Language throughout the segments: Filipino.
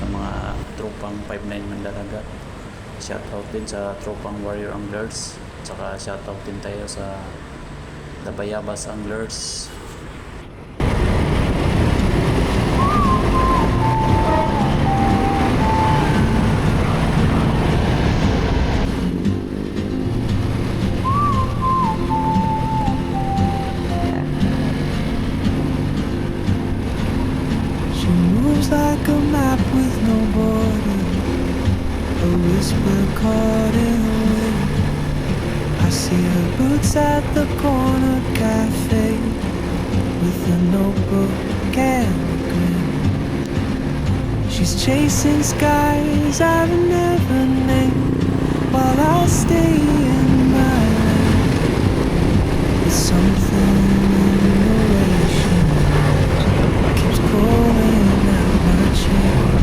sa mga tropang 5'9" Mandalaga. Shoutout din sa tropang Warrior Anglers. Tsaka shoutout din tayo sa Dabayabas Anglers. She moves like a map with no border, a whisper caught in the wind. I see her boots at the corner cafe with a notebook and a grin. She's chasing skies I've never named while I stay in my lane. There's something in the way she keeps pulling at my chain.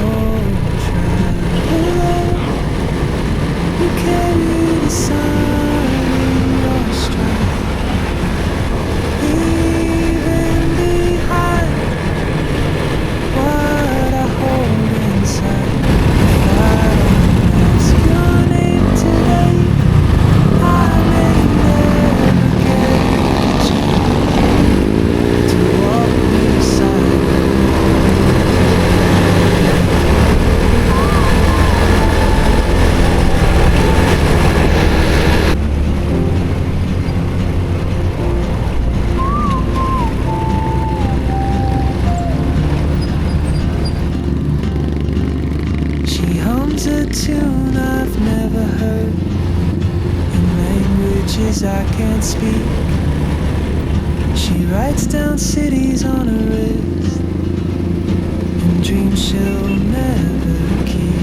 Oh, traveler, you carry the sun in your stride, leaving behind what I hold inside. If I don't ask your name today, I may never get the chance to walk beside you. She hums a tune I've never heard in languages I can't speak. She writes down cities on her wrist and dreams she'll never keep.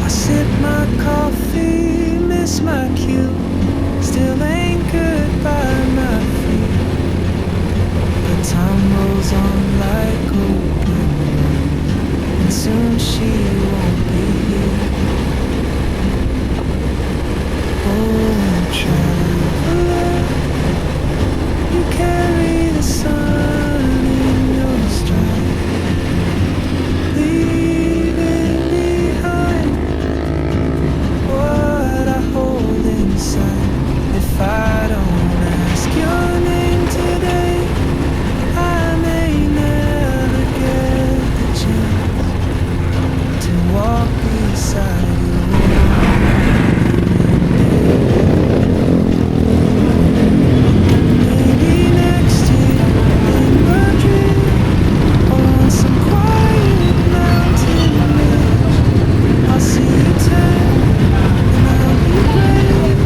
I sip my coffee, miss my cue, still anchored by my feet. But time rolls on like open, and soon she won't be here. Oh, traveler, you carry the sun in your stride, leaving behind what I hold inside. If I don't ask your name today, I may never get the chance to walk beside you. Maybe next year in Madrid, or on some quiet mountain ridge, I'll see you turn and I'll be brave.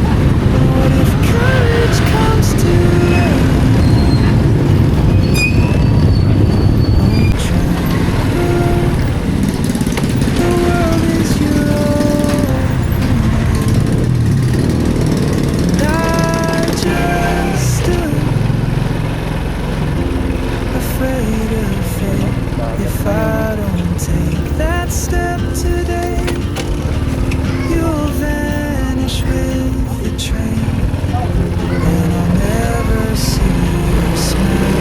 But what if courage comes too late? Oh, traveler, the world is your and I just stood afraid of fate. If I don't take that step today, you'll vanish with the train, and I'll never see your smile.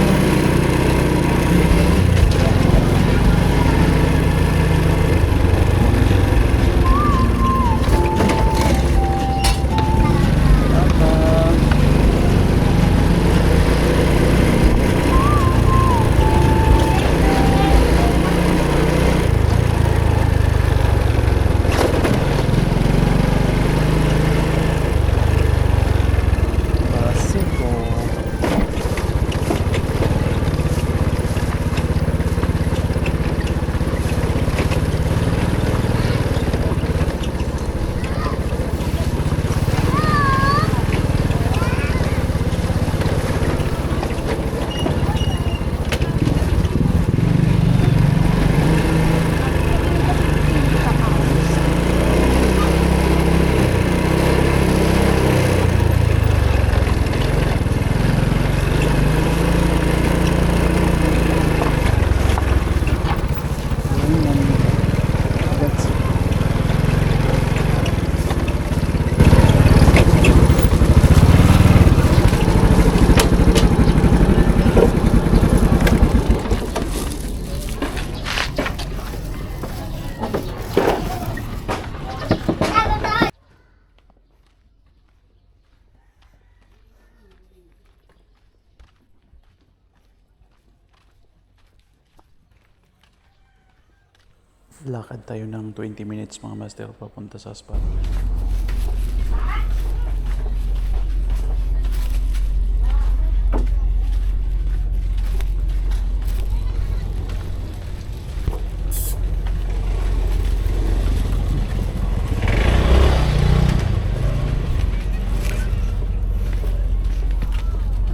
Lakad tayo ng 20 minutes mga master papunta sa spot.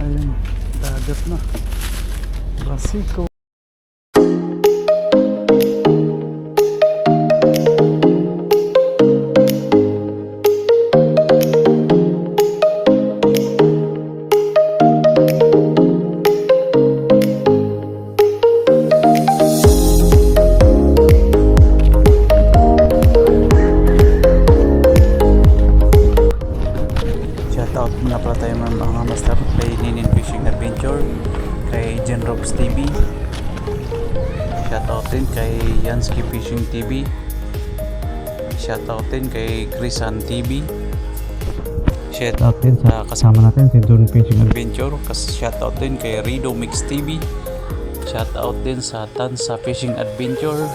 Ayun, dagat na. Basiko. Shoutout muna pala tayo mga master kay Ninin Fishing Adventure, kay Jen Robs TV. Shoutout din kay Yansky Fishing TV. Shoutout din kay Chrisan TV. Shoutout din sa kasama natin si Don Fishing Adventure. Shoutout din kay Rido Mix TV. Shoutout din sa Tansa Fishing Adventure.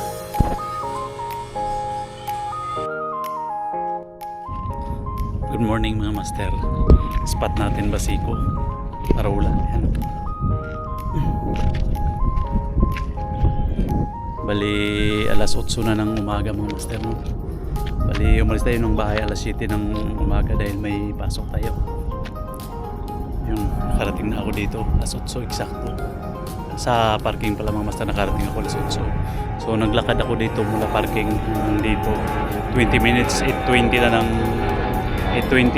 Good morning mga master. Spot natin Basiko. Araula. Yan. Bali alas 8 na ng umaga mga master. No? Bali umalis tayo ng bahay alas 7 ng umaga dahil may pasok tayo. Yung nakarating na ako dito alas 8 eksakto. Sa parking pala mga master nakarating ako alas 8. So naglakad ako dito mula parking dito 20 minutes 8:20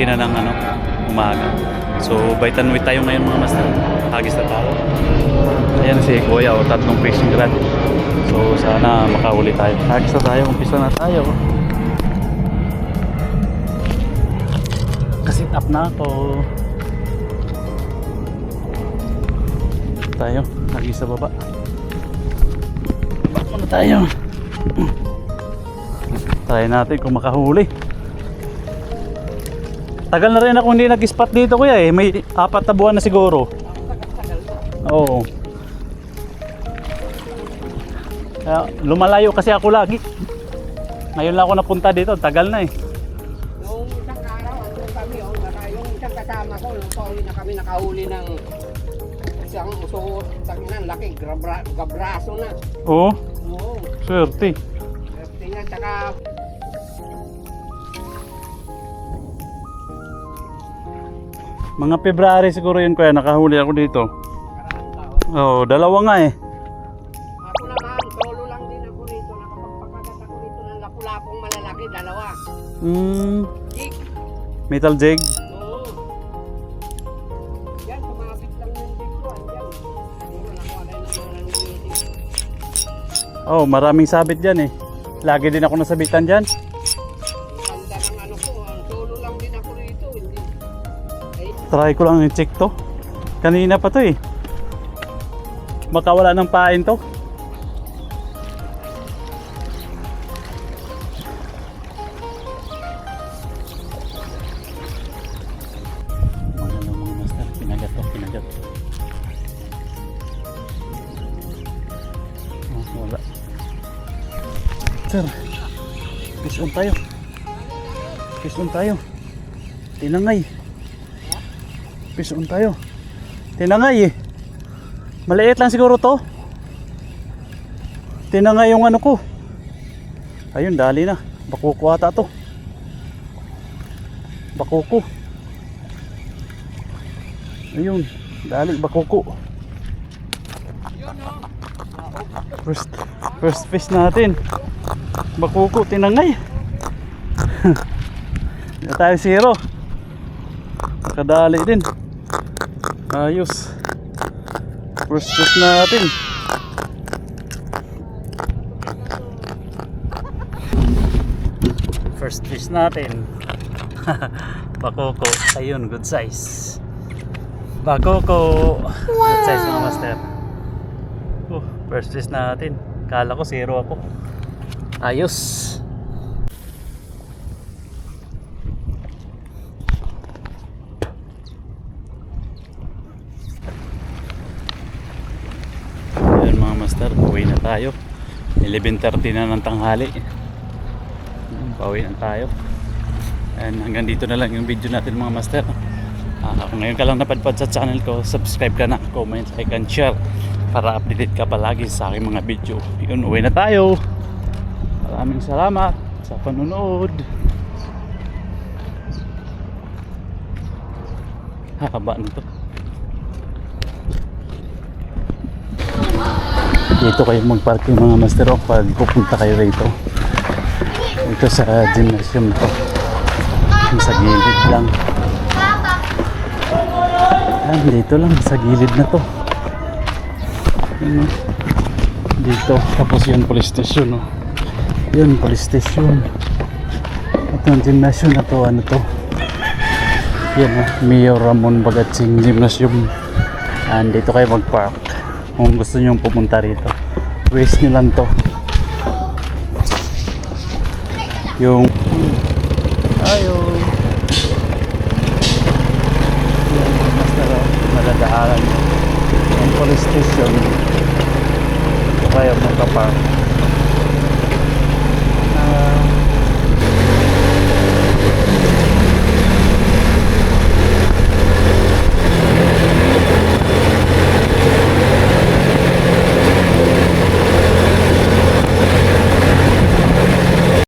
na ng umaga. So by tanwid tayo ngayon mga master. Hagis na tayo. Ayan si Kuya o tatlong fishing rod. So sana makahuli tayo. Hagis na tayo. Umpisa na tayo. Kasi up na ako. Tayo. Hagis sa baba. Baba na tayo. Try natin kung makahuli. Tagal na rin ako hindi nag-spot dito kuya eh. May 4 na buwan na siguro. Oo. Kaya lumalayo kasi ako lagi. Ngayon lang ako napunta dito. Tagal na eh. Noong isang araw, andun kami, yung isang kasama ko, nung pauwi na kami nakahuli ng isang uso, tanginan, laki, gabraso na. Oo. Oo. Swerte. Tingnan, tsaka Mga February siguro yun kuya. Nakahuli ako dito. maraming tao. Oo. Dalawa nga eh. Ako naman, solo lang din ako rito. Nakapagpakagat ako rito ng lapu-lapong malalaki, dalawa. Jig. Metal jig. Oo. Yan, sumabit lang yung jig ko. Andyan. Siguro nakuha na yung mga nangyayari. Oh, maraming sabit dyan eh. Lagi din ako nasabitan dyan. Ganda ng ano ko, ang solo lang din ako rito. Hindi. Try ko lang i-check to. Kanina pa to eh. Baka wala ng pain to. Mga master, pinagat to, pinagat. Oh, wala. Sir, fish on tayo. Fish on tayo. Tinangay. Fish on tayo. Tinangay eh. Maliit lang siguro to. Tinangay yung ano ko. Ayun, dali na. Bakuko ata to. Bakuko. Ayun, dali, bakuko. First fish natin. Bakuko, tinangay. Hindi tayo zero. Kadali din. Ayos. First fish natin. First fish natin. Bakoko. Ayun, good size. Bakoko. Good size mga master. First fish natin. Kala ko zero ako. Ayos. Ayan mga master, uwi na tayo. 11:30 na ng tanghali. Pauwi na tayo. And hanggang dito na lang yung video natin mga master. Kung ngayon ka lang napadpad sa channel ko, subscribe ka na, comment, like, and share para updated ka palagi sa aking mga video. Yun, uwi na tayo. Maraming salamat sa panonood. Haba na to. Dito kayo mag-parking mga master pag pupunta kayo rito. Ito sa gymnasium to. Sa gilid lang. Dito lang sa gilid na to. Yun, dito. Tapos yun police station. Yun police station. Ito ang gymnasium na to. Ano to? Yan Mayor Ramon Bagatsing Gymnasium. And dito kayo mag-park kung gusto nyo pumunta rito. Waste nyo lang to. Yung ayo madadaanan ang police station. Ito kayo magka-park.